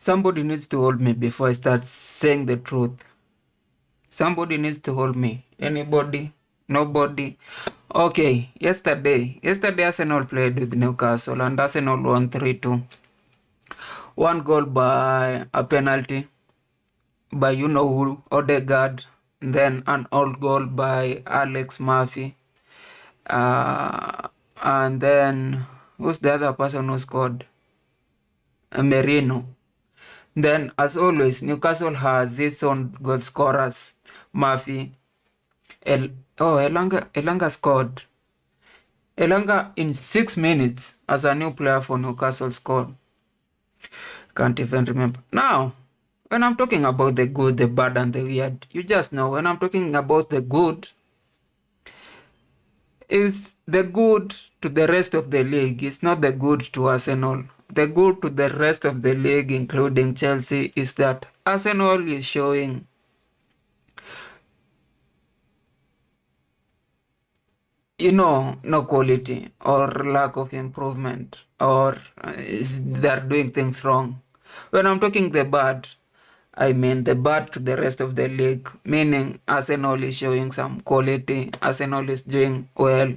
Somebody needs to hold me before I start saying the truth. Somebody needs to hold me. Anybody? Nobody? Okay, yesterday Arsenal played with Newcastle and Arsenal won 3-2. One goal by a penalty by you know who, Odegaard. Then an old goal by Alex Murphy. And then who's the other person who scored? Merino. Then, as always, Newcastle has its own goal scorers. Murphy. Elanga scored. Elanga in 6 minutes as a new player for Newcastle scored. Can't even remember. Now, when I'm talking about the good, the bad, and the weird, you just know when I'm talking about the good, is the good to the rest of the league. It's not the good to Arsenal. The good to the rest of the league, including Chelsea, is that Arsenal is showing no quality or lack of improvement, or they're doing things wrong. When I'm talking the bad, I mean the bad to the rest of the league, meaning Arsenal is showing some quality, Arsenal is doing well,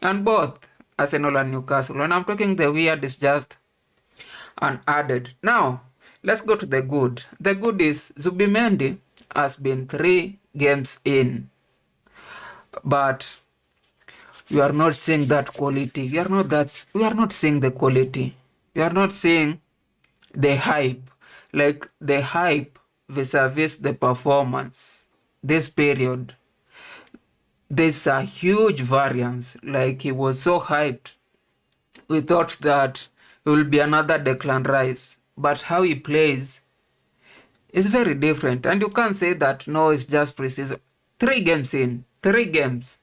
and both Arsenal and Newcastle. When I'm talking the weird, is just an added. Now, let's go to the good. The good is Zubimendi has been 3 games in, but we are not seeing that quality. We are not seeing the quality. We are not seeing the hype. Like the hype vis-a-vis the performance. This period, there's a huge variance. Like he was so hyped. We thought that it will be another Declan Rice. But how he plays is very different. And you can't say that, no, it's just preseason. 3 games in. 3 games.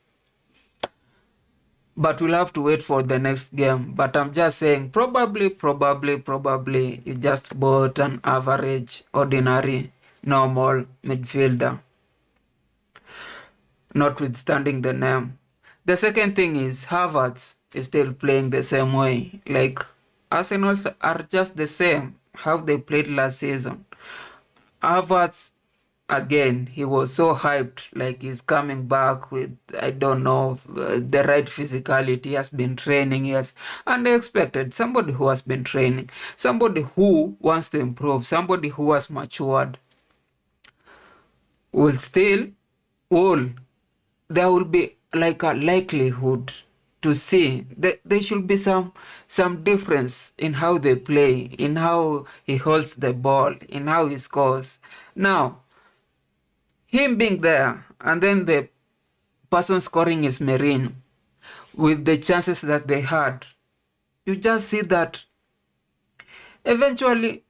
But we'll have to wait for the next game. But I'm just saying, probably, you just bought an average, ordinary, normal midfielder, notwithstanding the name. The second thing is Havertz is still playing the same way. Like, Arsenal are just the same, how they played last season. Havertz, again, he was so hyped, like he's coming back with, I don't know, the right physicality. He has been training, yes. And I expected somebody who has been training, somebody who wants to improve, somebody who has matured, will still, there will be like a likelihood to see that there should be some difference in how they play, in how he holds the ball, in how he scores. Now, him being there, and then the person scoring is Merino, with the chances that they had, you just see that eventually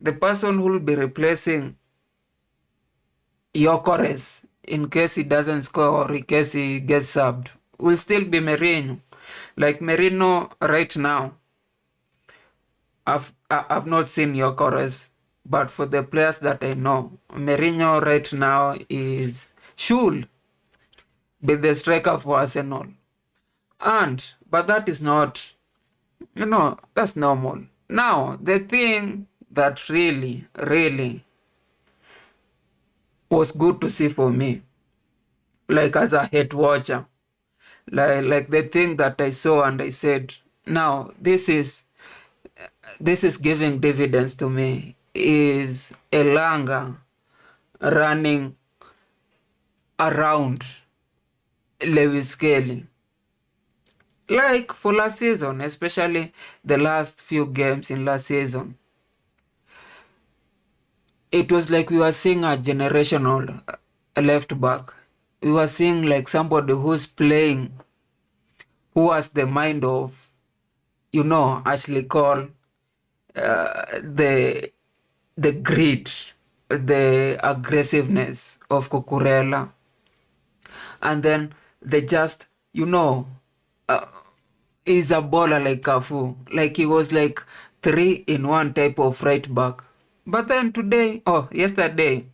the person who will be replacing Gyökeres, in case he doesn't score or in case he gets subbed, will still be Merino. Like Merino right now, I've not seen Gyökeres, but for the players that I know, Merino right now should be the striker for Arsenal. But that is not, that's normal. Now, the thing that really was good to see for me, like as a head watcher, like the thing that I saw and I said, now this is giving dividends to me, is Elanga running around Lewis Kelly. Like for last season, especially the last few games in last season, it was like we were seeing a generational left back. We were seeing like somebody who's playing, who has the mind of, Ashley Cole, the grit, the aggressiveness of Cucurella, and then they just, is a baller like Cafu. Like he was like 3-in-1 type of right back. But then yesterday,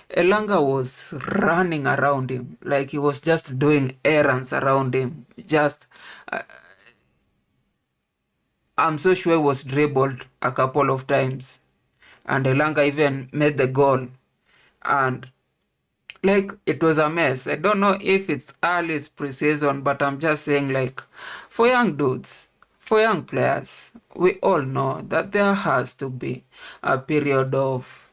Elanga was running around him. Like he was just doing errands around him. I'm so sure he was dribbled a couple of times. and Elanga even made the goal. And like it was a mess. I don't know if it's early, it's pre-season, but I'm just saying, like, for young dudes, for young players, we all know that there has to be a period of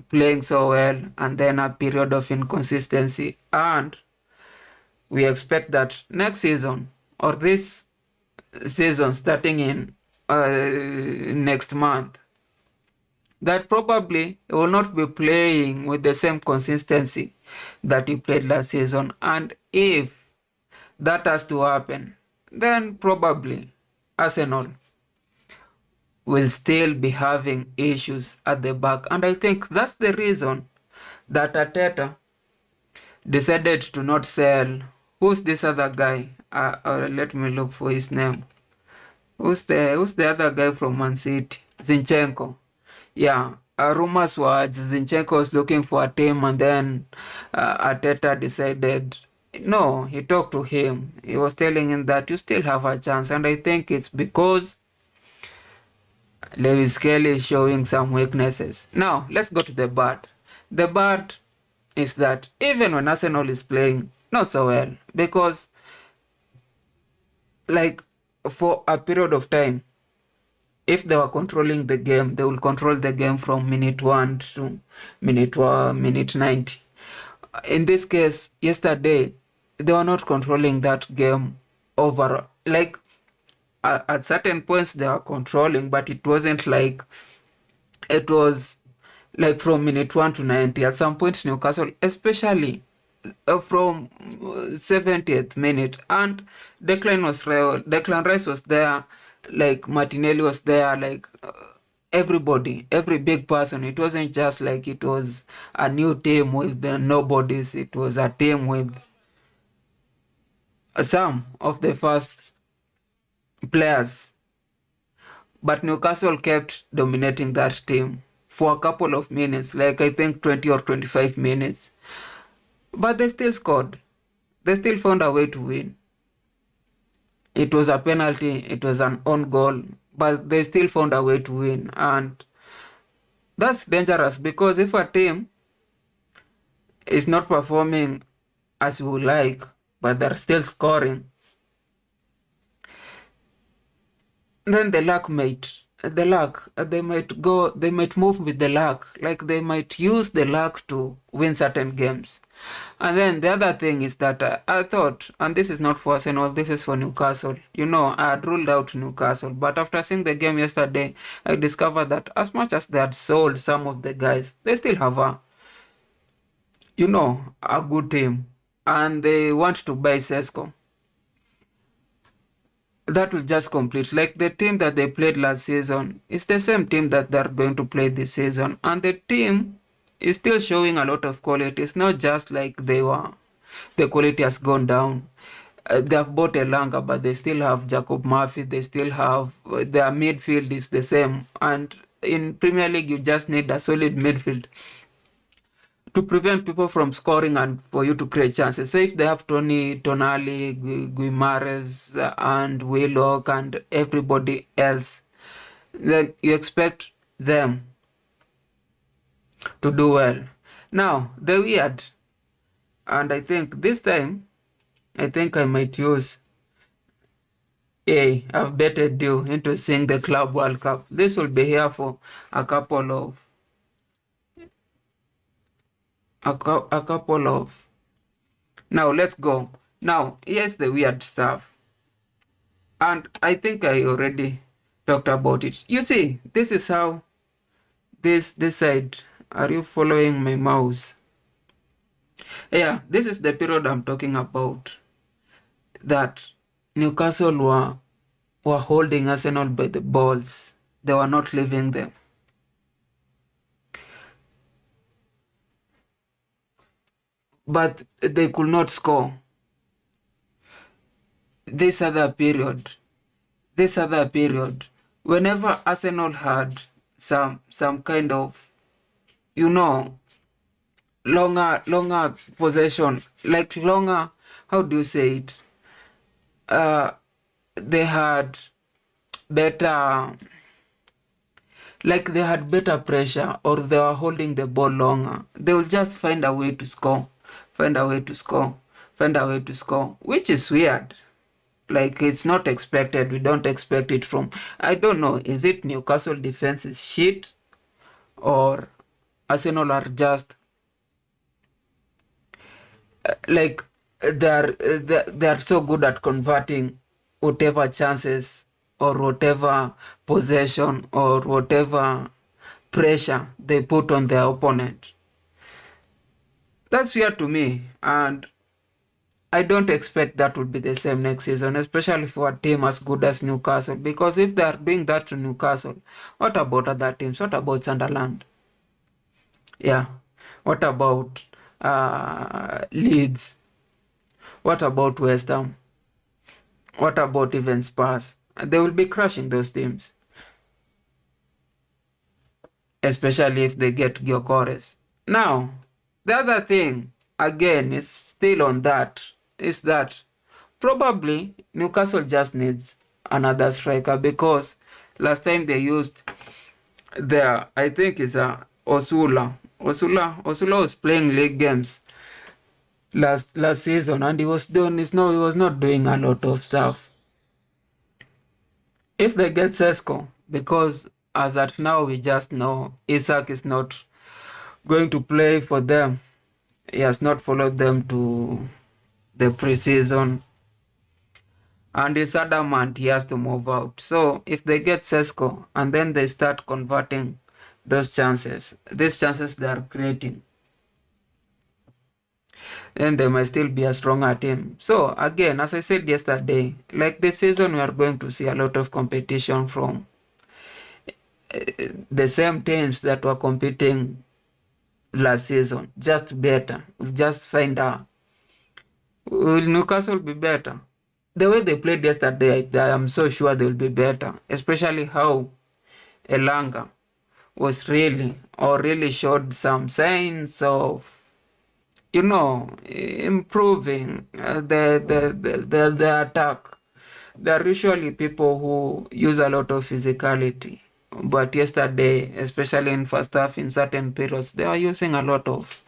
playing so well and then a period of inconsistency. And we expect that next season or this season starting in next month, that probably he will not be playing with the same consistency that he played last season. And if that has to happen, then probably Arsenal will still be having issues at the back. And I think that's the reason that Arteta decided to not sell. Who's this other guy? Let me look for his name. Who's the other guy from Man City? Zinchenko. Yeah, rumors were Zinchenko was looking for a team, and then Arteta decided. No, he talked to him. He was telling him that you still have a chance, and I think it's because Lewis Kelly is showing some weaknesses. Now, let's go to the bad. The bad is that even when Arsenal is playing not so well, because like for a period of time, if they were controlling the game, they will control the game from minute 1 to minute 90. In this case, yesterday, they were not controlling that game over. Like, at certain points, they were controlling, but it wasn't like it was like from minute 1 to 90. At some point, Newcastle, especially from 70th minute, and Declan Rice was there, like Martinelli was there, like everybody, every big person. It wasn't just like it was a new team with the nobodies. It was a team with some of the first players. But Newcastle kept dominating that team for a couple of minutes, like I think 20 or 25 minutes. But they still scored. They still found a way to win. It was a penalty, it was an own goal, but they still found a way to win. And that's dangerous, because if a team is not performing as we like, but they're still scoring, then they might move with the luck, like they might use the luck to win certain games. And then the other thing is that I thought, and this is not for Arsenal, this is for Newcastle. I had ruled out Newcastle, but after seeing the game yesterday, I discovered that as much as they had sold some of the guys, they still have a good team, and they want to buy Sesko. That will just complete. Like the team that they played last season is the same team that they're going to play this season. And the team is still showing a lot of quality. It's not just like the quality has gone down. They have bought Elanga, but they still have Jacob Murphy. They still have, their midfield is the same. And in Premier League, you just need a solid midfield to prevent people from scoring and for you to create chances. So if they have Tonali, Guimares, and Willock, and everybody else, then you expect them to do well. Now, the weird, and I think this time, I think I might use I've betted you into seeing the Club World Cup. This will be here for a couple of now let's go. Now here's the weird stuff, and I think I already talked about it. You see, this is how this side, are you following my mouse? Yeah, this is the period I'm talking about, that Newcastle were holding Arsenal by the balls. They were not leaving them. But they could not score. This other period, whenever Arsenal had some kind of, longer possession, like longer, how do you say it? They had better like they had better pressure or they were holding the ball longer, they will just find a way to score, find a way to score, find a way to score, which is weird. Like it's not expected. We don't expect it from. I don't know. Is it Newcastle defense is shit or Arsenal are just like they are so good at converting whatever chances or whatever possession or whatever pressure they put on their opponent. That's weird to me, and I don't expect that will be the same next season, especially for a team as good as Newcastle. Because if they are doing that to Newcastle, what about other teams? What about Sunderland? Yeah. What about Leeds? What about West Ham? What about even Spurs? They will be crushing those teams, especially if they get Gyökeres. Now, the other thing, again, is still on that, is that probably Newcastle just needs another striker because last time they used their, I think it's Osula. Osula was playing league games last season and he was not doing a lot of stuff. If they get Sesko, because as at now we just know Isak is not going to play for them. He has not followed them to the preseason and is adamant he has to move out. So if they get Sesko and then they start converting these chances they are creating, then they might still be a stronger team. So again, as I said yesterday, like this season we are going to see a lot of competition from the same teams that were competing last season, just better. We just find out, will Newcastle be better? The way they played yesterday, I am so sure they will be better, especially how Elanga was really showed some signs of, improving the attack. There are usually people who use a lot of physicality, but yesterday, especially in first half, in certain periods, they are using a lot of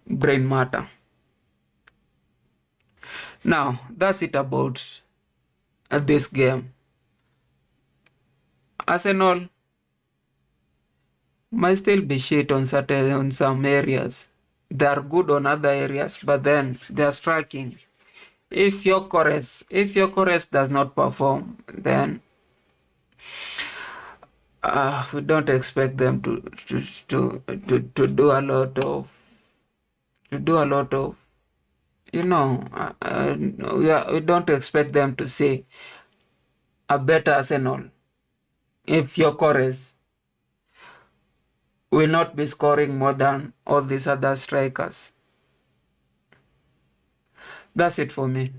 brain matter. Now, that's it about this game. Arsenal might still be shit on some areas. They are good on other areas, but then they are striking. If your chorus does not perform, then we don't expect them to do a lot of you know we don't expect them to see a better Arsenal if your chorus will not be scoring more than all these other strikers. That's it for me.